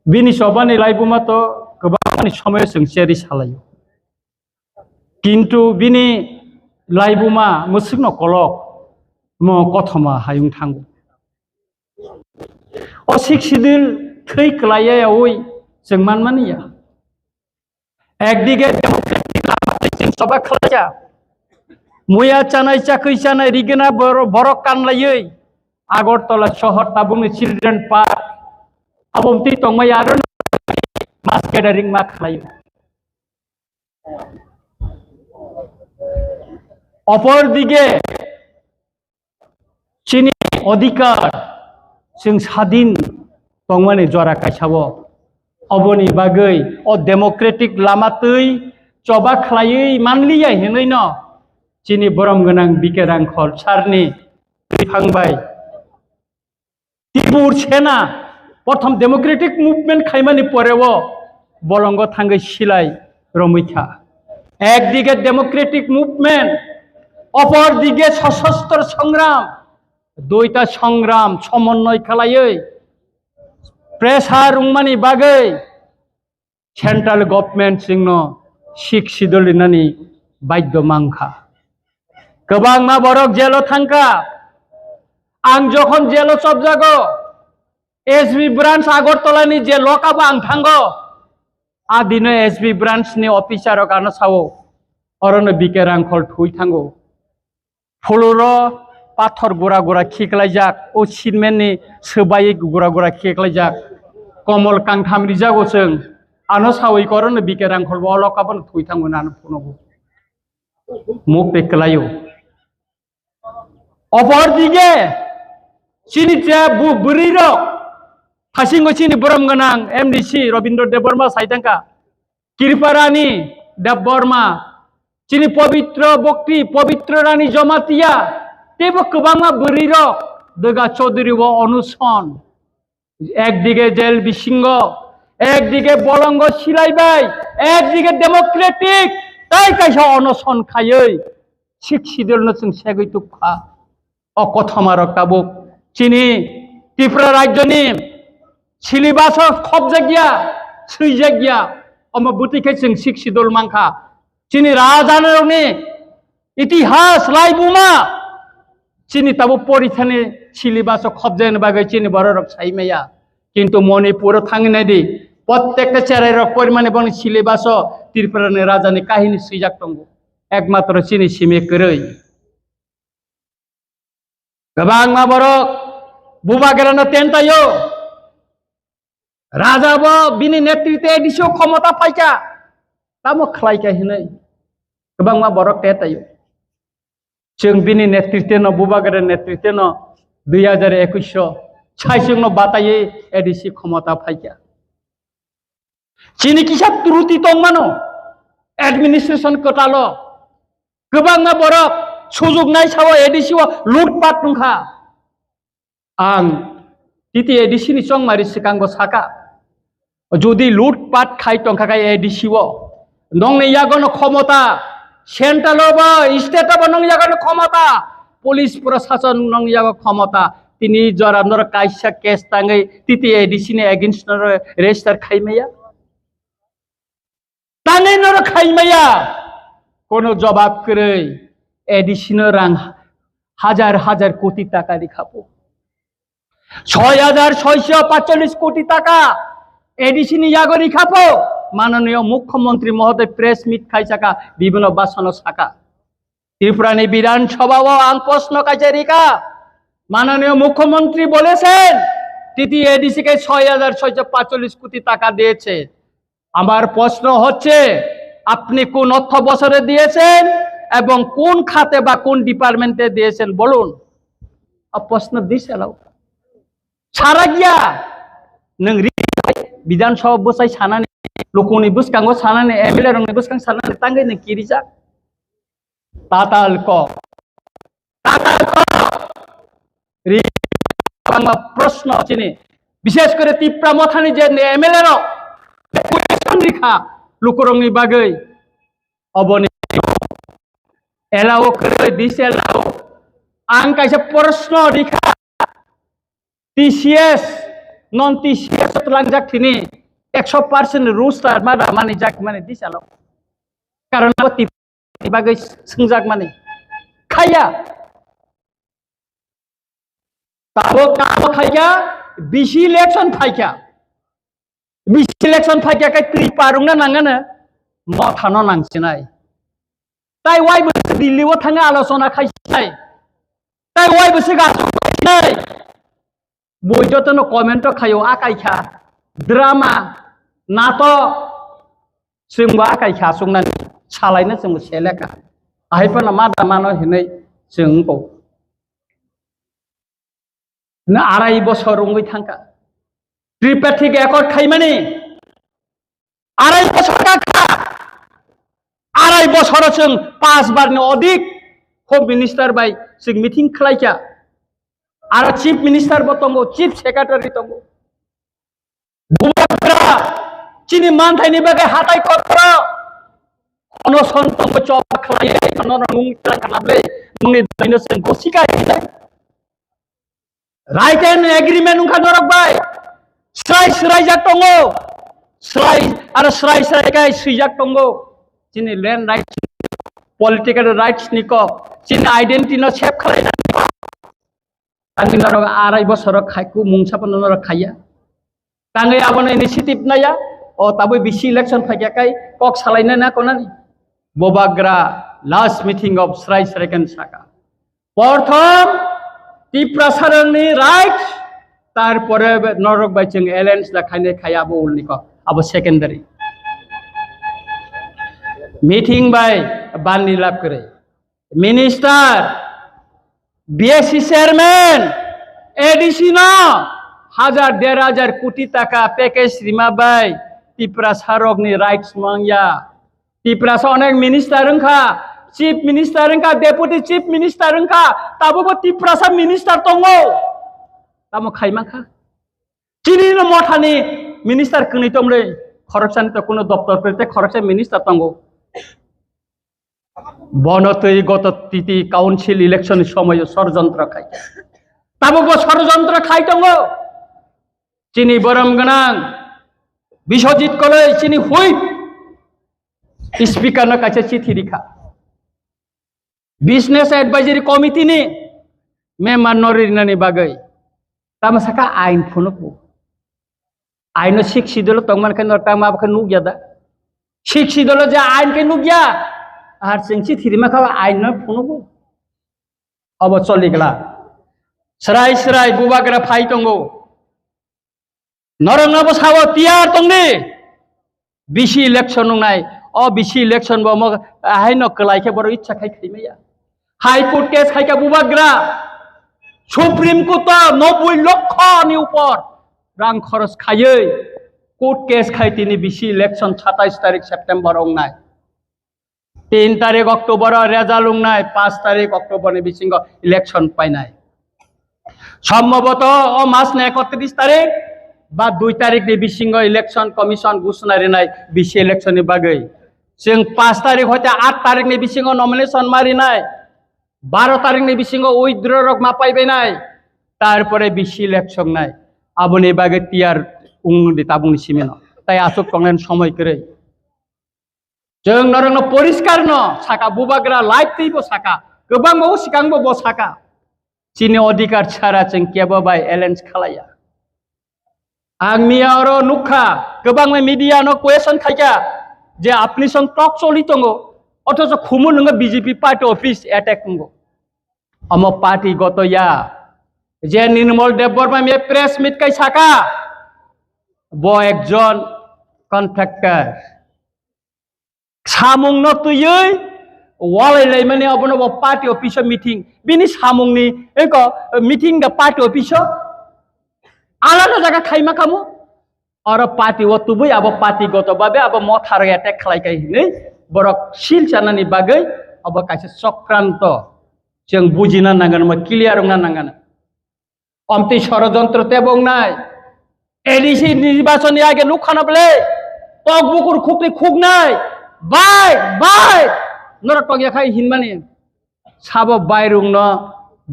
Bini sobani laibuma to kebani समय sengsiari salayo. Kintu bini laibuma musik no kolok mo kothoma hayung thangu. O siksidil thei klaya oi jengman mania. একদিকে সবা খেলা মুয়া চানাই চাকরি চানাই রিগেনা বড় কানলাयै আগরতলা শহর তাবুংনি children park আবমতি তংমাই আরো মাস gathering মা খালাयो অপরদিকে চিনি অধিকার जों স্বাধীন তংমানি জরা কাইসাবো অবনি বাগৈ অ ডেমোক্রেটিক লামাতৈ চবা খালাयै মানলিয়া হেनै ন চিনি বরম गोनां বিকে রাংখল সারনি ফাংবাই ত্রিপুর সেনা প্রথম ডেমোক্রেটিক মুভমেন্ট খাইমানি পরেও বলঙ্গ থাঙ্গै সিলাই রমিথা একদিকে ডেমোক্রেটিক মুভমেন্ট অপরদিকে সশস্ত্র সংগ্রাম দুইটা সংগ্রাম সমন্বয় খালাयै প্রেসার উংমানি বাগৈ সেন্ট্রাল গভर्नमेंट जोंनो सिख सिदलिनानि बाध्य मांखा गोबां मा बरक जेलो थांखा आं जखन जेलो सबजागो एसबी ब्रांच आगरतलानि जे लकाब आं थांगो आदिनो एसबी ब्रांच नि अफिसार कानो सावो अरनो बिके रांखल थुइ थांगो फुलुरो पाथर गुरा गुरा खिखलायजाक ओ सिमेन्टनि सोबायै गुरा गुरा खिखलायजाक कमल कांथाम रिजागो जों आनो सावै करनो बिके रांखल लकाबन थुइ थांगो नानो फुनगो मुख पेकलायो অপরদিকে চিনিতে বুরির হাসিঙ্গ চিনি বরম गोनां एमडीसी रविन्द्र देबबर्मा साइथांका कृपारानी देबबर्मा चिनी पवित्र बक्ति पवित्र रानी जमातिया तेबो गोबांमा बुरिर दगा चौधुरी व अनुसन একদিকে জেল বিসিঙ্গ একদিকে বলঙ্গ সিলাইবাই একদিকে ডেমোক্রেটিক তাই কাইসা অনশন খাयै শিক্ষিদলनो जों सेगै तुखा अकथमारक ताबुक चिनी त्रिपुरा राज्यनि सिलेबास खबजागिया सैजागिया अमबुतिखे जों शिक्षिदल मांखा चिनी राजानरनि इतिहास लाइबुमा चिनी ताबु परिथानि सिलेबास खबजायन बागै चिनी बररक साइमाया किन्तु मणिपुर थांगिनायदि प्रत्येकटा चेराइरक परिमाणे बन सिलेबास त्रिपुरानि राजानि काहिनी सैजाक दंगो एकमात्र चिनी सिमे करै गोबां मा बरक बुबागेरानो तेनतायो राजाबो बिनि नेतृत्व एडिसो क्षमता पाइका तामो खलायका हिनै गोबां मा बरक तेनतायो जों बिनि नेतृत्व बुबागेरा नेतृत्व 2021 साइसोंनो बातायै एडिसि क्षमता पाइका चिनि किसा त्रुटि दंमानो एडमिनिस्ट्रेशन कटालो गोबां मा बरक सुजुग नायसावो एडिसिवा लुटपाट नंखा आं तिति एडिसिनि चंमारि सिकांगो साका जुदि लुटपाट खाय टंखाखाय एडिसिवो नंनि यागनो क्षमता सेंट्रालबो स्टेटबो नंनि यागनो क्षमता पुलिस प्रशासन नंनि यागो क्षमता तिनि जरानर कायसा केस तांगै तिति एडिसिनि एगेंस्ट रेजिस्टार खायमाया तानै नर खायमाया कोनो जवाब करै एडिशनल रां हाजार हाजार कोटी टाका दिखाबो 6645 कोटी टाका एडिशनल यागरी खाबो माननीय मुख्यमंत्री महोदय प्रेस मिट खाइसाका विभिन्न बासन साका त्रिपुरानि विधानसभाओ आं प्रश्न कायचारिका माननीय मुख्यमंत्री বলেছেন টিটি এডিসি কে 6645 কোটি টাকা দিয়েছে আমার প্রশ্ন হচ্ছে আপনি কোন অর্থ বছরে দিয়েছেন এবং কোন খাতে বা কোন ডিপার্টমেন্টে দিয়েছেন বলুন প্রশ্ন দিছেলাও সারা গিয়া नों বিধানসভা বসাই সানানি লোকনি বুসকাঙ্গো সানানি এমএলএ রংनि বুসকাं सानानि तांगै नो किरिजा तातालको रि बांगा प्रश्न चिनि विशेष करे तिप्रा मथानि जे एमएलए रो क्वेश्चन रिखा लोकरंनि बागै अबनि एलाओ करे दिसेलाओ आं कायसे प्रश्न रिखा TCS non TCS langjak thini 100% rooster mada mani jak mani disalo karon abo tibagai sengjak mani khaya tabo kamo khaya bisi election phaikya bisi election phaikya kai tri parungna nangana mo thano nangsinai tai wai bo Delhi o thanga alochona khaisai tai wai bo se ga nai boijotono comment khayo akaikha drama natok जोंबो आखाइखा संनानै सालायनो जों सेलेका आहायफोरना मा दामानो हिनै जोंबो ना 2.5 बोसोर उंगै थांका त्रिपाठिक accord खाइमानि 2.5 बोसोर का 2.5 बोसोर जों 5 बारनि अधिक होम मिनिस्टार बाय जों मिटिं खालायका आरो चीफ मिनिस्टार बो दंगो चीफ सेक्रेटारि दंगो Chini mantai ni bagai hatai kotro, ono sonto coba kelai, ono nung terkalabe, nung itu sen gosika kita. Right and agreement nung kadorok bay, serai jak tongo, serai kai jak tongo. Chini land rights, political rights niko, chini identity no shape kelai. Tangi norok arai bosorok kaiku mungsapan norok kaya. Tangi abon inisiatif na ya. Oh tabu bisi election phaikyakai kok salaina na konani bobagra last meeting of Srai Srakan Saka prothom tiprasarani rights tarpore norok bai jeng alliance la khaine khayabo ulniko abo secondary meeting bai banni lab kore minister BSc chairman ADC no 1000-1500 কোটি টাকা package Rima by টিপ্রাসারক নি rights মাংয়া টিপ্রাসা অনেক minister রংখা chief minister রংখা deputy chief minister রংখা তাবো Tiprasa minister তঙ্গো তামো খাইমাখা চিনি ন মঠানি মিনিস্টার কনি তমরে খরচানি তো কোনো দপ্তর করতে খরচা মিনিস্টার তঙ্গো বনতই গত তিতি কাউন্সিল ইলেকশন সময় ষড়যন্ত্র খাই তাবো ষড়যন্ত্র খাই তঙ্গো চিনি বরম গনাং বিশ্বজিৎ কলে চিনি হুইপ স্পিকার না কাছে চিঠি লিখা বিজনেস এডভাইজরি কমিটি নি মেম্বার নরিনানি বাগৈ তামাসাকা আইন ফোনকু আইন শিক্ষিদল তংমান খান তামা বাখ নুগিয়াদা শিক্ষিদল যে আইন কে নুগিয়া আর চিংচি থিরিমা খাওয়া আইন ন ফোনকু অব চলিগলা সরাই বুবাগরা ফাই তঙ্গো নরংনাব সাwo তিয়ার তংনি বিসি ইলেকশন নংনাই অ বিসি ইলেকশন ব ম হাইন কলাইকে বড় ইচ্ছা খাই খাইমাইয়া হাই কোর্ট কেস খাইকা বুবাগরা সুপ্রিম কোর্ট 90 লক্ষ নি উপর রাং খরচ খাইयै কোর্ট কেস খাইতিনি বিসি ইলেকশন 27 তারিখ সেপ্টেম্বর অংনাই 3 তারিখ অক্টোবর রেজাল্ট অংনাই 5 তারিখ অক্টোবর নি বিসিঙ্গ ইলেকশন পাইনাই সম্ভবত ও মাস 31 তারিখ বা 2 তারিখ নি বিসিঙ্গ ইলেকশন কমিশন ঘোষণা রেনাই বিসি ইলেকশন নি বাগৈ जों 5 तारिख হইতে 8 तारिख नि बिसिंग नमिनेशन मारिनाय 12 तारिख नि बिसिंग उइथड्र रक मा पाइबाय नाय तारपरे बिसि इलेक्शन नाय आबनि बागे टियार उंगदि ताबुनि सिमेन ताइ आसुक कंगलेन समय करे जों नरंग परिष्कार न साका बुबाग्रा लाइफ तैबो साका गोबां बो सिगांबो बो साका चिनि अधिकार छारा जों केबो बाय एलेन्स खालाया आंनिया अरो नुखा गोबां मिडिया न क्वेश्चन खाया जे आपनि संग टक चलि तंगो अथच खुमु नंग बीजेपी पार्टी ऑफिस अटैक तंगो अम पार्टी गतया जे निर्मल देबबर्मा मे प्रेस मिट कै साका बो एकजन कन्ट्राक्टर सामुं न तुयै वालाय माने अबनो बो पार्टी ऑफिस मीटिंग बिनि सामुंनि एको मीटिंग द पार्टी ऑफिस आलादा जागा खाइमा खामु और पार्टी वो तुबै अब पार्टी गत बाबे अब म थार अटैक खालायकाय हिनै बरक सिल चानानि बागै अब कासे चक्रान्त जों बुजिना नांगोन म क्लियर होना नांगोन अमति षড়যন্ত্র तेबंनाय एडीसी निर्वाचन आगे नुखानाबले टक बुकुर खुकनि खुगनाय बाय नर टक याखाय हिनमानि साबो बायरुंनो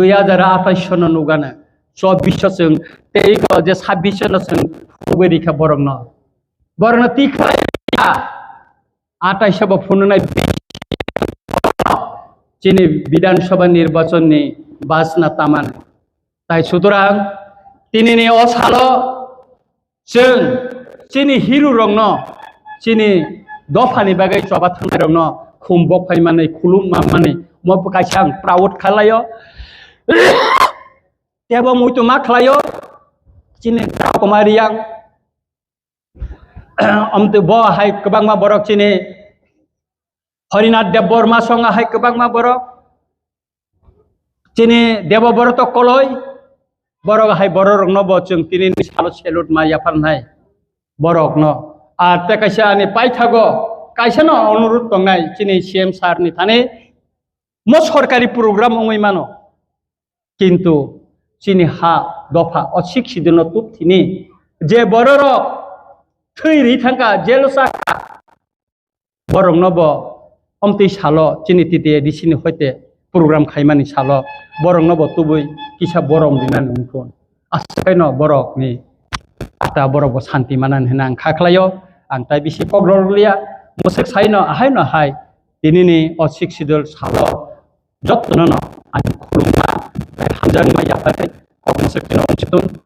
2028 सन नुगाना 24 जों तेई जे 26 जन जों फुबेरिखा बरंनो बरंनो तिखा 28 बा फुननाय যিনি বিধানসভা নির্বাচনে বাজনা তামান তাই সুতরাং তিনি অসালো जों যিনি হিরু রংন যিনি দফানি বাগै চবা थांनाय रंनो खुम्बक फायमानै खुलुम मामानै मब कायसां प्राउड खालायो तेबो मुइतो मा खालायो যিনি कुमारियां अमते ब हाय गोबांमा बरक যিনি हरिनाथ देव बर्मा संगा हाय गोबांमा बरक যিনি देवब्रत कलय बरक हाय बर रंनो ब जों तिनि सालो सेलुट माया फाननाय बरक न आर ते कायसा नि पाइथागो कायसा न अनुरोध दंनाय যিনি सीएम सार नि थाने मो सरकारी प्रोग्राम ओंगै मानो किन्तु যিনি हा दफा अशिक्षित तुपथिनि जे बरर थैरि थांका जेलसा बरक न ब अमते सालो যিনি तिते दिसिनि होते प्रोग्राम खायमानि सालो बरक न ब तुबै किसा बरम दिना नुफोन आसखाय न बरक नि आता बरक शान्ति मानान होना आं खाख्लायो आं ताय बिसि पग्रलिया मोसक साइन आहाय न हाय दिनिनि अशिक्षित सालो जत्न न आं खुलुमा हामजां माया फाय कमसे कम